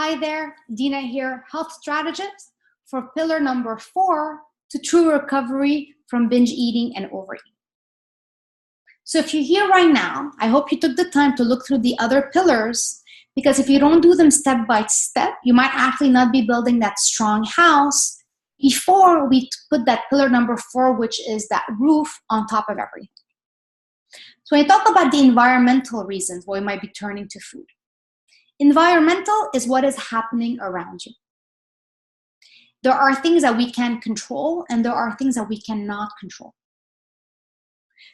Hi there, Dina here, health strategist for pillar number 4 to true recovery from binge eating and overeating. So if you're here right now, I hope you took the time to look through the other pillars, because if you don't do them step by step, you might actually not be building that strong house before we put that pillar number 4, which is that roof on top of everything. So when I talk about the environmental reasons why we might be turning to food, environmental is what is happening around you. There are things that we can control and there are things that we cannot control.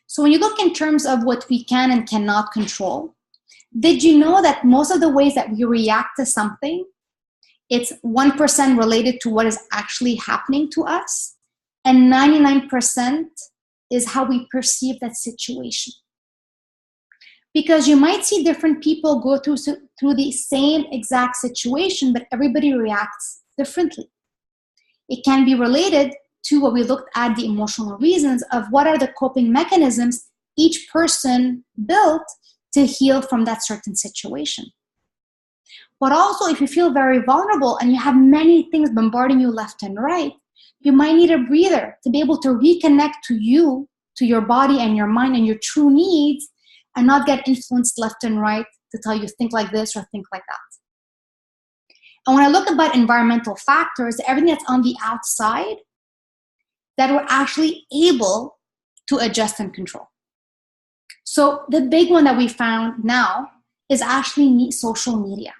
So when you look in terms of what we can and cannot control, did you know that most of the ways that we react to something, it's 1% related to what is actually happening to us, and 99% is how we perceive that situation. Because you might see different people go through the same exact situation, but everybody reacts differently. It can be related to what we looked at, the emotional reasons of what are the coping mechanisms each person built to heal from that certain situation. But also, if you feel very vulnerable and you have many things bombarding you left and right, you might need a breather to be able to reconnect to you, to your body and your mind and your true needs, and not get influenced left and right to tell you think like this or think like that. And when I look about environmental factors, everything that's on the outside that we're actually able to adjust and control. So the big one that we found now is actually social media.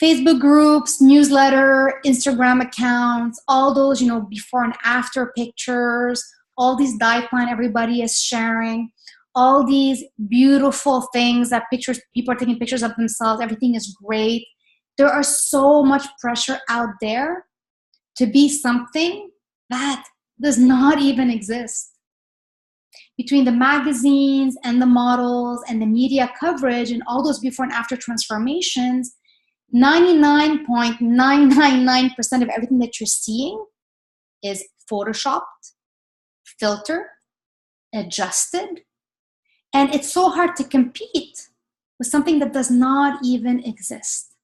Facebook groups, newsletter, Instagram accounts, all those, before and after pictures, all these diet plan everybody is sharing, all these beautiful things that people are taking pictures of themselves, everything is great. There are so much pressure out there to be something that does not even exist. Between the magazines and the models and the media coverage and all those before and after transformations, 99.999% of everything that you're seeing is photoshopped, filtered, adjusted, and it's so hard to compete with something that does not even exist.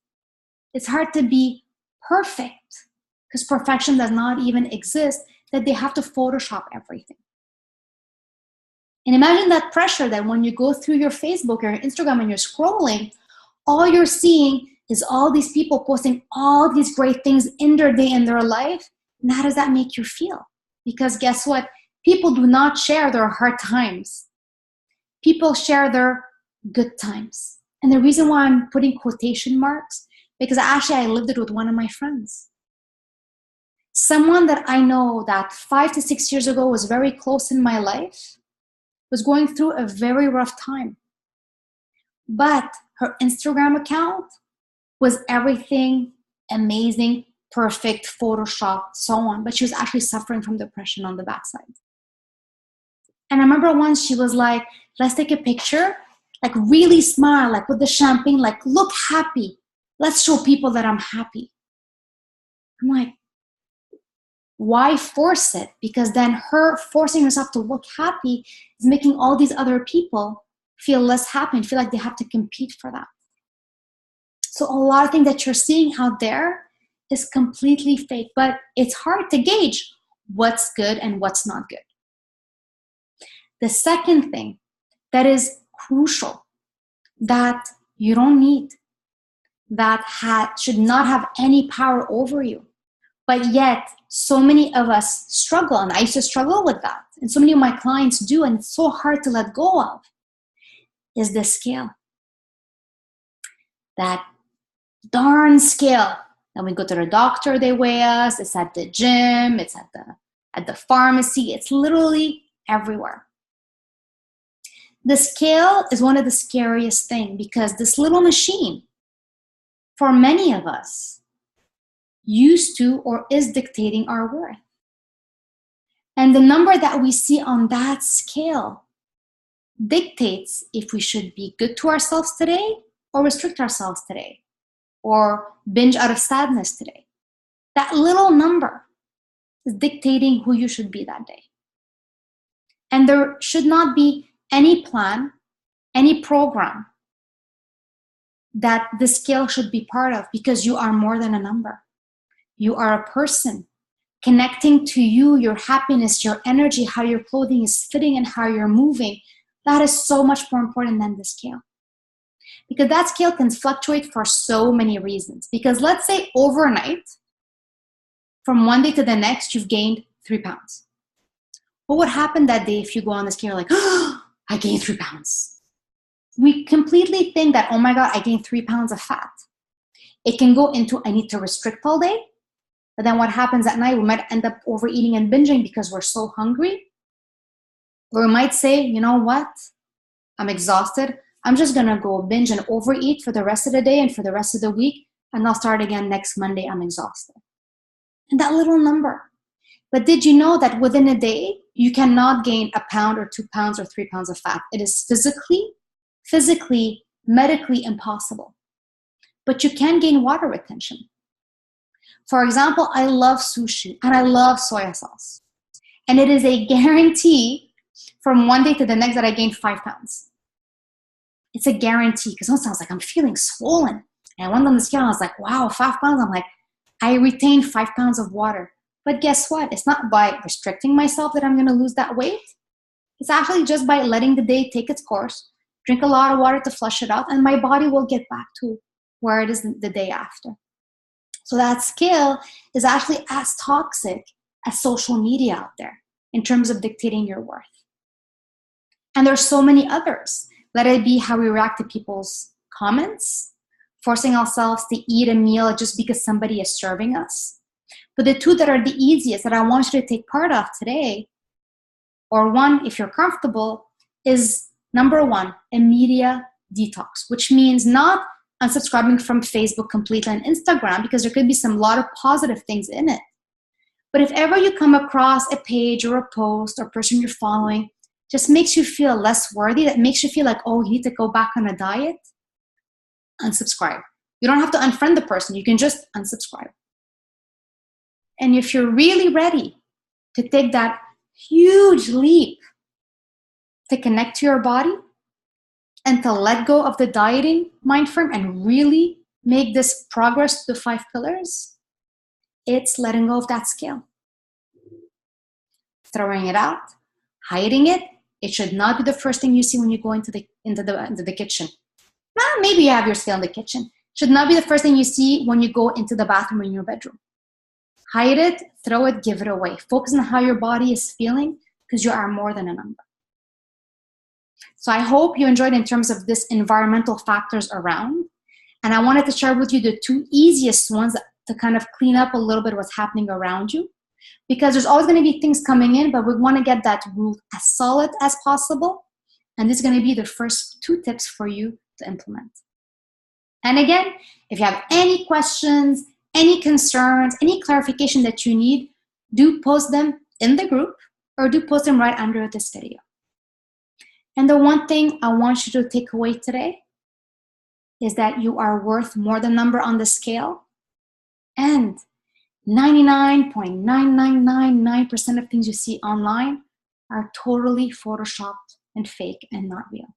It's hard to be perfect because perfection does not even exist, that they have to Photoshop everything. And imagine that pressure that when you go through your Facebook or your Instagram and you're scrolling, all you're seeing is all these people posting all these great things in their day, in their life. And how does that make you feel? Because guess what? People do not share their hard times. People share their good times. And the reason why I'm putting quotation marks, because actually I lived it with one of my friends. Someone that I know that 5 to 6 years ago was very close in my life was going through a very rough time. But her Instagram account was everything amazing, perfect, photoshopped, so on. But she was actually suffering from depression on the backside. And I remember once she was like, let's take a picture, like really smile, like with the champagne, like look happy. Let's show people that I'm happy. I'm like, why force it? Because then her forcing herself to look happy is making all these other people feel less happy and feel like they have to compete for that. So a lot of things that you're seeing out there is completely fake, but it's hard to gauge what's good and what's not good. The second thing that is crucial, that you don't need, that should not have any power over you, but yet so many of us struggle, and I used to struggle with that, and so many of my clients do, and it's so hard to let go of, is the scale. That darn scale. Then we go to the doctor, they weigh us, it's at the gym, it's at the pharmacy, it's literally everywhere. The scale is one of the scariest things because this little machine, for many of us, used to or is dictating our worth. And the number that we see on that scale dictates if we should be good to ourselves today or restrict ourselves today or binge out of sadness today. That little number is dictating who you should be that day. And there should not be any plan, any program that the scale should be part of, because you are more than a number. You are a person. Connecting to you, your happiness, your energy, how your clothing is fitting and how you're moving, that is so much more important than the scale. Because that scale can fluctuate for so many reasons. Because let's say overnight, from one day to the next, you've gained 3 pounds. What would happen that day if you go on the scale like, oh, I gained 3 pounds? We completely think that, oh my God, I gained 3 pounds of fat. It can go into, I need to restrict all day. But then what happens at night, we might end up overeating and binging because we're so hungry. Or we might say, you know what? I'm exhausted. I'm just going to go binge and overeat for the rest of the day and for the rest of the week. And I'll start again next Monday. I'm exhausted. And that little number. But did you know that within a day, you cannot gain 1 pound or 2 pounds or 3 pounds of fat? It is physically, medically impossible. But you can gain water retention. For example, I love sushi and I love soy sauce. And it is a guarantee from one day to the next that I gain 5 pounds. It's a guarantee, because it sounds like I'm feeling swollen. And I went on the scale and I was like, wow, 5 pounds. I'm like, I retained 5 pounds of water. But guess what? It's not by restricting myself that I'm going to lose that weight. It's actually just by letting the day take its course, drink a lot of water to flush it out, and my body will get back to where it is the day after. So that scale is actually as toxic as social media out there in terms of dictating your worth. And there's so many others. Let it be how we react to people's comments, forcing ourselves to eat a meal just because somebody is serving us. But the two that are the easiest that I want you to take part of today, or one, if you're comfortable, is number 1, a media detox, which means not unsubscribing from Facebook completely and Instagram, because there could be some lot of positive things in it. But if ever you come across a page or a post or person you're following, just makes you feel less worthy, that makes you feel like, oh, you need to go back on a diet, unsubscribe. You don't have to unfriend the person. You can just unsubscribe. And if you're really ready to take that huge leap to connect to your body and to let go of the dieting mind frame and really make this progress to the 5 pillars, it's letting go of that scale. Throwing it out, hiding it. It should not be the first thing you see when you go into the kitchen. Maybe you have your scale in the kitchen. It should not be the first thing you see when you go into the bathroom or in your bedroom. Hide it, throw it, give it away. Focus on how your body is feeling, because you are more than a number. So I hope you enjoyed in terms of this environmental factors around. And I wanted to share with you the 2 easiest ones to kind of clean up a little bit what's happening around you. Because there's always going to be things coming in, but we want to get that rule as solid as possible. And this is going to be the first 2 tips for you to implement. And again, if you have any questions, any concerns, any clarification that you need, do post them in the group or do post them right under this video. And the one thing I want you to take away today is that you are worth more than number on the scale, and 99.9999% of things you see online are totally photoshopped and fake and not real.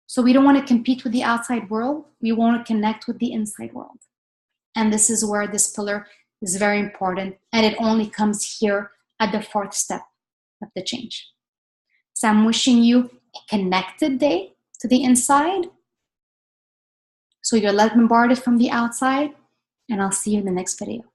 So we don't want to compete with the outside world. We want to connect with the inside world. And this is where this pillar is very important. And it only comes here at the 4th step of the change. So I'm wishing you a connected day to the inside, so you're less bombarded from the outside. And I'll see you in the next video.